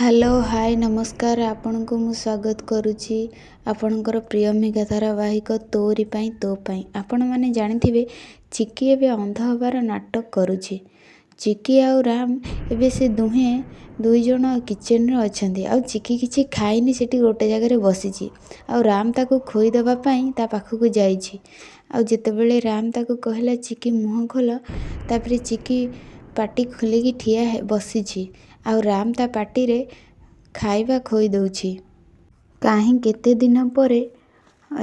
Hello hi ନମସ୍କାର ଆପଣଙ୍କୁ ମୁଁ ସ୍ୱାଗତ କରୁଛି ଆପଣଙ୍କର ପ୍ରିୟ ମେଘା ଧାରାବାହିକ ତୋରି ପାଇଁ ତୋ ପାଇଁ। ଆପଣମାନେ ଜାଣିଥିବେ ଚିକି ଏବେ ଅନ୍ଧ ହେବାର ନାଟକ କରୁଛି। ଚିକି ଆଉ ରାମ ଏବେ ସେ ଦୁଇ ଜଣ କିଚେନରେ ଅଛନ୍ତି। ଆଉ ଚିକି କିଛି ଖାଇନି, ସେଠି ଗୋଟେ ଜାଗାରେ ବସିଛି। ଆଉ ରାମ ତାକୁ ଖୋଇଦେବା ପାଇଁ ତା ପାଖକୁ ଯାଇଛି। ଆଉ ଯେତେବେଳେ ରାମ ତାକୁ କହିଲା ଚିକି ମୁହଁ ଖୋଲ, ତାପରେ ଚିକି ପାଟି ଖୋଲିକି ବସିଛି। ଆଉ ରାମ ତା ପାଟିରେ ଖାଇବା ଖୋଇ ଦେଉଛି। କାହିଁ କେତେ ଦିନ ପରେ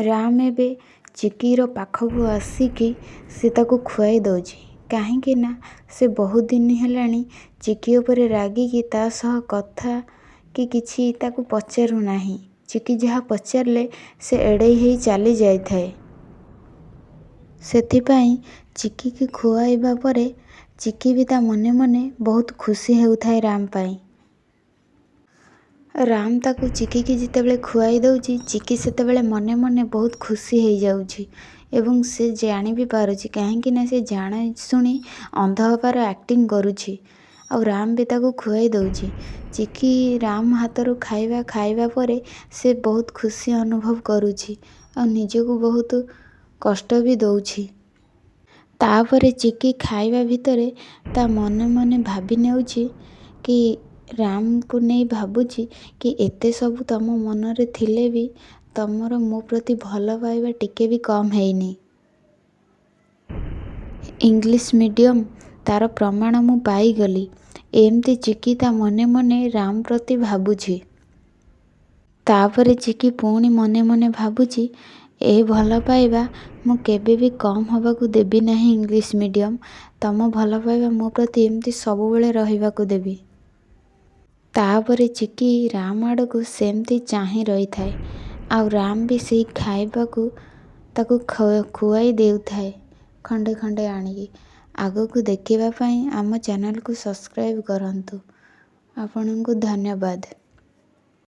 ରାମ ଏବେ ଚିକିର ପାଖକୁ ଆସିକି ସେ ତାକୁ ଖୁଆଇ ଦେଉଛି। କାହିଁକି ନା ସେ ବହୁତ ଦିନ ହେଲାଣି ଚିକି ଉପରେ ରାଗିକି ତା ସହ କଥା କି କିଛି ତାକୁ ପଚାରୁନାହିଁ। ଚିକି ଯାହା ପଚାରିଲେ ସେ ଏଡ଼େଇ ହେଇ ଚାଲି ଯାଇଥାଏ। ସେଥିପାଇଁ ଚିକିକି ଖୁଆଇବା ପରେ ଚିକି ବି ତା ମନେ ମନେ ବହୁତ ଖୁସି ହେଉଥାଏ ରାମ ପାଇଁ। ରାମ ତାକୁ ଚିକିକି ଯେତେବେଳେ ଖୁଆଇ ଦେଉଛି, ଚିକି ସେତେବେଳେ ମନେ ମନେ ବହୁତ ଖୁସି ହେଇଯାଉଛି। ଏବଂ ସେ ଜାଣି ବି ପାରୁଛି, କାହିଁକି ନା ସେ ଜାଣି ଶୁଣି ଅନ୍ଧ ହେବାର ଆକ୍ଟିଂ କରୁଛି। ଆଉ ରାମ ବି ତାକୁ ଖୁଆଇ ଦେଉଛି। ଚିକି ରାମ ହାତରୁ ଖାଇବା ପରେ ସେ ବହୁତ ଖୁସି ଅନୁଭବ କରୁଛି। ଆଉ ନିଜକୁ ବହୁତ କଷ୍ଟ ବି ଦେଉଛି। ତାପରେ ଚିକି ଖାଇବା ଭିତରେ ତା ମନେ ମନେ ଭାବି ନେଉଛି କି ରାମକୁ ନେଇ ଭାବୁଛି କି ଏତେ ସବୁ ତମ ମନରେ ଥିଲେ ବି ତମର ମୋ ପ୍ରତି ଭଲ ପାଇବା ଟିକେ ବି କମ୍ ହେଇନି। ଇଂଲିଶ ମିଡ଼ିୟମ୍ ତାର ପ୍ରମାଣ ମୁଁ ପାଇଗଲି। ଏମିତି ଚିକି ତା ମନେ ମନେ ରାମ ପ୍ରତି ଭାବୁଛି। ତାପରେ ଚିକି ପୁଣି ମନେ ମନେ ଭାବୁଛି, ଏ ଭଲ ପାଇବା ମୁଁ କେବେ ବି କମ୍ ହେବାକୁ ଦେବି ନାହିଁ। ଇଂଲିଶ ମିଡ଼ିୟମ୍, ତମ ଭଲ ପାଇବା ମୋ ପ୍ରତି ଏମିତି ସବୁବେଳେ ରହିବାକୁ ଦେବି। ତାପରେ ଚିକି ରାମ ଆଡ଼କୁ ସେମିତି ଚାହିଁ ରହିଥାଏ। ଆଉ ରାମ ବି ସେଇ ଖାଇବାକୁ ତାକୁ ଖୁଆଇ ଦେଉଥାଏ ଖଣ୍ଡେ ଖଣ୍ଡେ ଆଣିକି। ଆଗକୁ ଦେଖିବା ପାଇଁ ଆମ ଚ୍ୟାନେଲକୁ ସବସ୍କ୍ରାଇବ୍ କରନ୍ତୁ। ଆପଣଙ୍କୁ ଧନ୍ୟବାଦ।